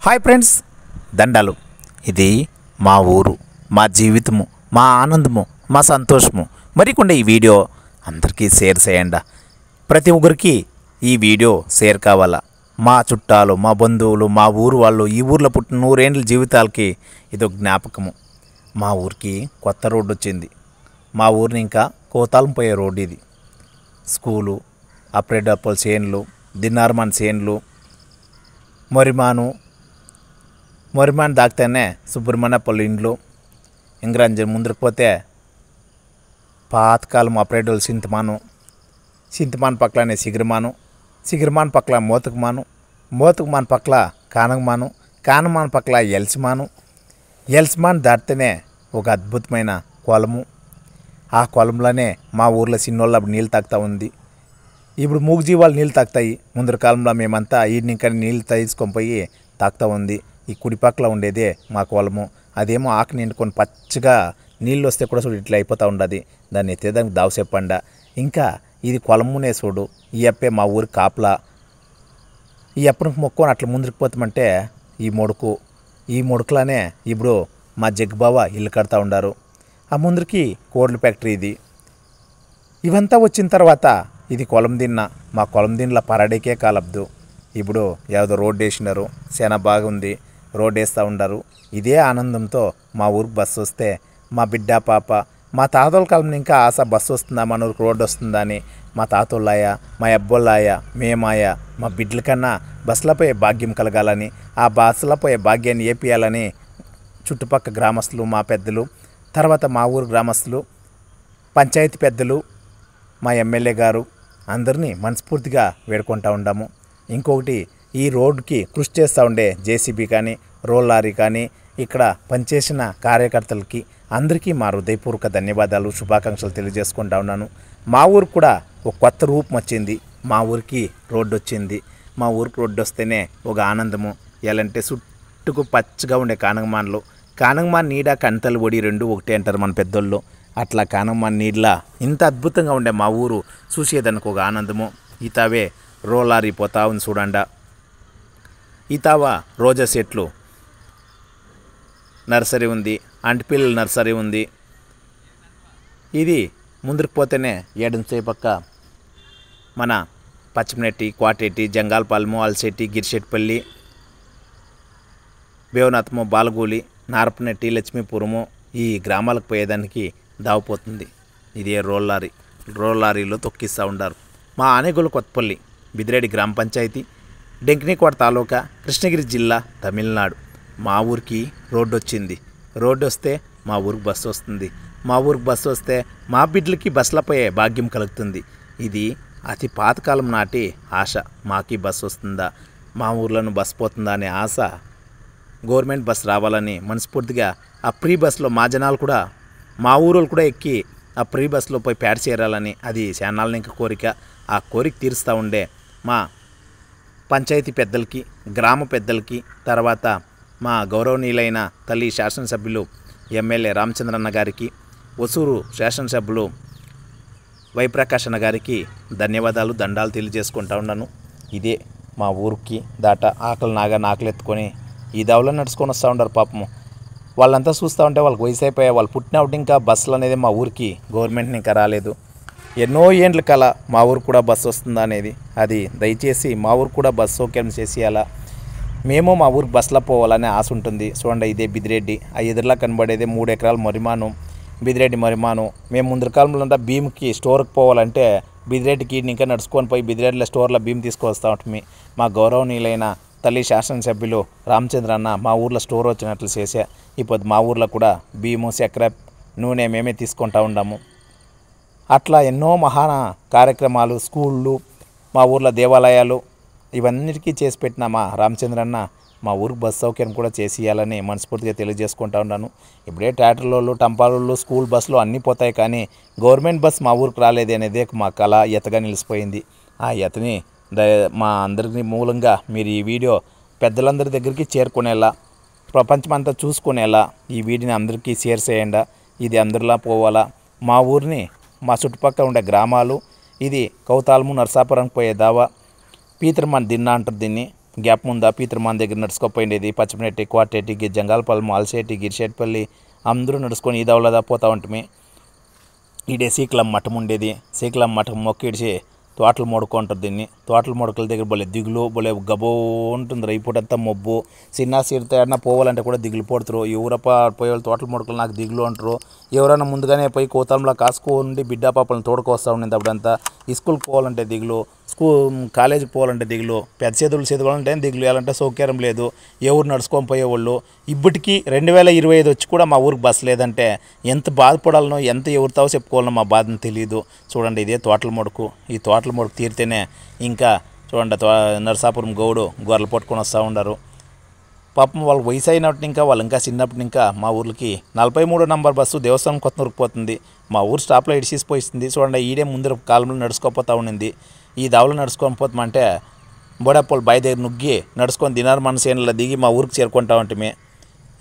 Hi friends, దండాలు. ఇది మా ఊరు, మా జీవితము, మా ఆనందము, మా సంతోషము. మరికొండ ఈ వీడియో అందరికీ షేర్ చేయండి. ప్రతి ఒక్కరికి ఈ వీడియో షేర్ కావాలా. మా చుట్టాలు, మా బంధువులు, మా ఊరు వాళ్ళు, ఈ ఊర్లో పుట్టిన 100 ఏళ్ళ జీవితాలకి ఇదొక జ్ఞాపకము. మా ఊరికి కొత్త రోడ్డు వచ్చింది. మా ఊరిని ఇంకా కోతాలం పోయే రోడ్డు ఇది. స్కూలు, అప్రెడప్పల చేన్లు, దిన్నారమాన్ చేన్లు, మొరిమాన్ దాక్తేనే సుబ్రహ్మణ్యపల్లి ఇండ్లు. ఇంగ్రాంజీ ముందుకు పోతే పాతకాలం అప్రేడోలు సింతమాను పక్కలనే సిగిరిమాను పక్కల మోతుకుమాను పక్కల కానగమాను పక్కల ఎల్సిమాను దాటితేనే ఒక అద్భుతమైన కొలము. ఆ కొలంలోనే మా ఊర్లో చిన్నోళ్ళు అప్పుడు నీళ్ళు తాగుతూ ఉంది. ఇప్పుడు మూగజీవాలు నీళ్ళు తాగుతాయి. ముందర కాలంలో మేమంతా ఇంకా నీళ్ళు తీసుకొని పోయి తాగుతూ ఉంది. ఈ కుడిపక్కల ఉండేదే మా కొలము. అదేమో ఆకు నిండుకొని పచ్చగా నీళ్ళు వస్తే కూడా చూడు ఇట్లా అయిపోతూ ఉండదు. దాన్ని ఎత్తేదానికి దావ చెప్పండ. ఇంకా ఇది కొలమునే చూడు. ఈ అప్పే మా ఊరి కాపలా. ఈ అప్పటికి మొక్కుని అట్లా ముందుకు పోతామంటే ఈ ముడుకులోనే ఇప్పుడు మా జగ్గుబావ ఇల్లు కడతా ఉండారు. ఆ ముందరికి కోడ్ల ఫ్యాక్టరీ ఇది. ఇవంతా వచ్చిన తర్వాత ఇది మా కొలం దిన్ల పరాడేకే కాలబ్దు. ఇప్పుడు ఏదో రోడ్డు వేసినారు, చాలా బాగుంది. రోడ్డు వేస్తూ ఉండారు. ఇదే ఆనందంతో మా ఊరికి బస్సు వస్తే మా బిడ్డ పాప, మా తాతోళ్ళ కాలం ఇంకా ఆశ బస్సు వస్తుందా, మన ఊరికి రోడ్డు వస్తుందా అని. మా తాతోళ్ళాయ, మా అబ్బోళ్ళాయ, మేమాయ, మా బిడ్డల కన్నా బస్సులో పోయే భాగ్యం కలగాలని, ఆ బస్సులో పోయే భాగ్యాన్ని ఏపీయాలని చుట్టుపక్కల గ్రామస్తులు, మా పెద్దలు, తర్వాత మా ఊరు గ్రామస్తులు, పంచాయతీ పెద్దలు, మా ఎమ్మెల్యే గారు అందరినీ మనస్ఫూర్తిగా వేడుకుంటూ ఉండాము. ఇంకొకటి, ఈ రోడ్డుకి కృషి చేస్తూ ఉండే జేసీబీ కానీ, రోల్ లారీ కానీ, ఇక్కడ పనిచేసిన కార్యకర్తలకి అందరికీ మా హృదయపూర్వక ధన్యవాదాలు, శుభాకాంక్షలు తెలియజేసుకుంటా ఉన్నాను. మా ఊరికి కూడా ఒక కొత్త రూపం వచ్చింది. మా ఊరికి రోడ్డు వచ్చింది. మా ఊరికి రోడ్డు వస్తేనే ఒక ఆనందము. ఎలాంటి చుట్టుకు పచ్చగా ఉండే కానగమాన్ నీడ కంతలు ఒడి రెండు ఒకటే అంటారు మన పెద్దోళ్ళు. అట్లా కానగమాన్ నీళ్ళ ఇంత అద్భుతంగా ఉండే మా ఊరు చూసేదానికి ఒక ఆనందము. ఈతావే రోలారి పోతా ఉంది చూడండా. ఈతావా రోజా చెట్లు నర్సరీ ఉంది, అంటిపిల్లల నర్సరీ ఉంది. ఇది ముందుకు పోతేనే ఏడంచే పక్క మన పచ్చిమినెట్టి, కోటెట్టి, జంగాలపాలెము, అలసెట్టి, గిరిశెట్టిపల్లి, బేవనాథము, బాలగూలి, నారపనెట్టి, లక్ష్మీపురము ఈ గ్రామాలకు పోయేదానికి దావపోతుంది. ఇదే రోల్ లారీలో తొక్కిస్తూ ఉండారు. మా ఆనేగోలు కొత్తపల్లి బిదిరెడ్డి గ్రామ పంచాయతీ, డెంకినీకోట తాలూకా, కృష్ణగిరి జిల్లా, తమిళనాడు. మా ఊరికి రోడ్డు వచ్చింది. రోడ్డు వస్తే మా ఊరికి బస్సు వస్తుంది. మా ఊరికి బస్సు వస్తే మా బిడ్డలకి బస్సులో పోయే భాగ్యం కలుగుతుంది. ఇది అతి పాతకాలం నాటి ఆశ. మాకి బస్సు వస్తుందా, మా ఊర్లోనూ బస్సు పోతుందా అనే ఆశ. గవర్నమెంట్ బస్సు రావాలని మనస్ఫూర్తిగా ఆ ఫ్రీ బస్సులో మా జనాలు కూడా, మా ఊరోళ్ళు కూడా ఎక్కి ఆ ఫ్రీ బస్సులో పోయి పేడ చేరాలని అది శానాలని ఇంకా కోరిక. ఆ కోరిక తీరుస్తూ ఉండే మా పంచాయతీ పెద్దలకి, గ్రామ పెద్దలకి, తర్వాత మా గౌరవనీయులైన తల్లి శాసనసభ్యులు ఎమ్మెల్యే రామచంద్రన్న గారికి, ఒసూరు శాసనసభ్యులు వైప్రకాష్ అన్న గారికి ధన్యవాదాలు, దండాలు తెలియజేసుకుంటా ఉన్నాను. ఇదే మా ఊరికి ఆకలి ఎత్తుకొని ఈ దవలో నడుచుకొని వస్తూ ఉంటారు పాపము. వాళ్ళంతా చూస్తూ ఉంటే వాళ్ళకి వయసు అయిపోయా. వాళ్ళు పుట్టినప్పుడు ఇంకా బస్సులు అనేది మా ఊరికి గవర్నమెంట్ని ఇంకా రాలేదు. ఎన్నో ఏండ్ల కల మా ఊరికి కూడా బస్సు వస్తుందా అనేది. అది దయచేసి మా ఊరికి కూడా బస్సు సౌకర్యం చేసేయాలా. మేము మా ఊరికి బస్సులో పోవాలనే ఆశ ఉంటుంది. చూడండి, ఇదే బిదిరెడ్డి. ఆ ఎదురులా కనబడేదే 3 ఎకరాల బిదిరెడ్డి మరిమాను. మేము ముందర కాలంలో భీమ్కి స్టోర్కి పోవాలంటే బిదిరెడ్డికి ఇంకా నడుచుకొని పోయి బిదిరెడ్డిలో స్టోర్లో భీమ్ తీసుకొస్తా ఉంటుంది. మా గౌరవనీయులైన తల్లి శాసనసభ్యులు రామచంద్రన్న మా ఊర్లో స్టోర్ వచ్చినట్లు చేసే ఇప్పుడు మా ఊర్లో కూడా భీము, చక్కెర, నూనె మేమే తీసుకుంటా ఉన్నాము. అట్లా ఎన్నో మహాన కార్యక్రమాలు, స్కూళ్ళు, మా ఊర్లో దేవాలయాలు ఇవన్నిటికీ చేసి పెట్టిన మా రామచంద్రన్న మా ఊరికి బస్సు సౌకర్యం కూడా చేసేయాలని మనస్ఫూర్తిగా తెలియజేసుకుంటా ఉన్నాను. ఇప్పుడే ట్రాక్టర్లు, టంపాలు, స్కూల్ బస్సులు అన్నీ పోతాయి, కానీ గవర్నమెంట్ బస్ మా ఊరికి రాలేదు అనేదే మా కళ ఎతగా నిలిచిపోయింది. ఆ ఎతని మా అందరికీ మూలంగా మీరు ఈ వీడియో పెద్దలందరి దగ్గరికి చేరుకునేలా, ప్రపంచమంతా చూసుకునేలా ఈ వీడియోని అందరికీ షేర్ చేయండి. ఇది అందరిలా పోవాలా. మా ఊరిని, మా చుట్టుపక్కల ఉండే గ్రామాలు, ఇది కౌతాలము, నర్సాపురం పోయే దావా, పీతరమన్ దిన్న అంటారు దీన్ని. గ్యాప్ ముందా పీతరమాన్ దగ్గర నడుచుకోపోయిండేది. పచ్చమనెట్టి, కోటెట్టి, జంగాలపల్లి, మాల్సేటి, గిరిశెట్టిపల్లి అందరూ నడుచుకొని ఈ దవలదా పోతా ఉంటమే. ఈడే సీకులం మఠం ఉండేది. సీకులం మఠం మొక్కిడిచి తోటలు మోడుకుంటారు. దీన్ని తోటలు మోడకల దగ్గర భలే దిగులు, భలే గబో ఉంటుంది. ఇప్పుడంతా మబ్బు చిన్న సీడితే ఏడన్నా పోవాలంటే కూడా దిగులు పడుతారు. ఎవరప్ప పోయే వాళ్ళు తోటల మోడకలు నాకు దిగులు అంటారు. ఎవరైనా ముందుగానే పోయి కోతంలో కాసుకోండి బిడ్డ పాపలను తోడుకొస్తా ఉండింది. అప్పుడంతా ఈ స్కూల్కి పోవాలంటే దిగులు, కాలేజీకి పోవాలంటే దిగులు, పెద్ద చేతులు చదవాలంటే దిగులు, ఎలాంటే సౌకర్యం లేదు. ఎవరు నడుచుకొని పోయేవాళ్ళు. ఇప్పటికీ 2025 వచ్చి కూడా మా ఊరికి బస్సు లేదంటే ఎంత బాధపడాలనో, ఎంత ఎవరితో చెప్పుకోవాలనో మా బాధను తెలియదు. చూడండి, ఇదే తోటల మడుకు. ఈ తోటల మడుకు తీరితేనే ఇంకా చూడండి నరసాపురం గౌడు గొర్రెలు పట్టుకొని వస్తూ ఉన్నారు. పాపం వాళ్ళకి వయసు అయినప్పుడు ఇంకా వాళ్ళు ఇంకా చిన్నప్పుడు ఇంకా మా ఊరికి 43 నంబర్ బస్సు దేవస్థానం కొత్తనూరుకు పోతుంది. మా ఊరు స్టాప్లో ఇడిసిపోయిస్తుంది. చూడండి, ఈడే ముందర కాలంలో నడుచుకోపోతూ ఉండింది. ఈ దావలో నడుచుకొని పోతామంటే బోడప్పలు బావి దగ్గర నుగ్గి నడుచుకొని దినారు మనసేనలో దిగి మా ఊరికి చేరుకుంటా ఉంటమే.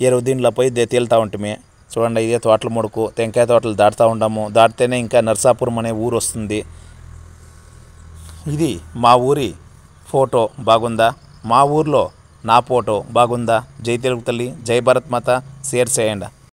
ఎరువు దీనిలో పోయి తేలుతూ ఉంటమే. చూడండి, ఇదే తోటల ముడుకు. టెంకాయ తోటలు దాటుతూ ఉంటాము. దాటితేనే ఇంకా నరసాపురం అనే ఊరు వస్తుంది. ఇది మా ఊరి ఫోటో బాగుందా? మా ఊర్లో నా ఫోటో బాగుందా? జై తెలుగు తల్లి, జై భారత్ మాత. షేర్ చేయండి.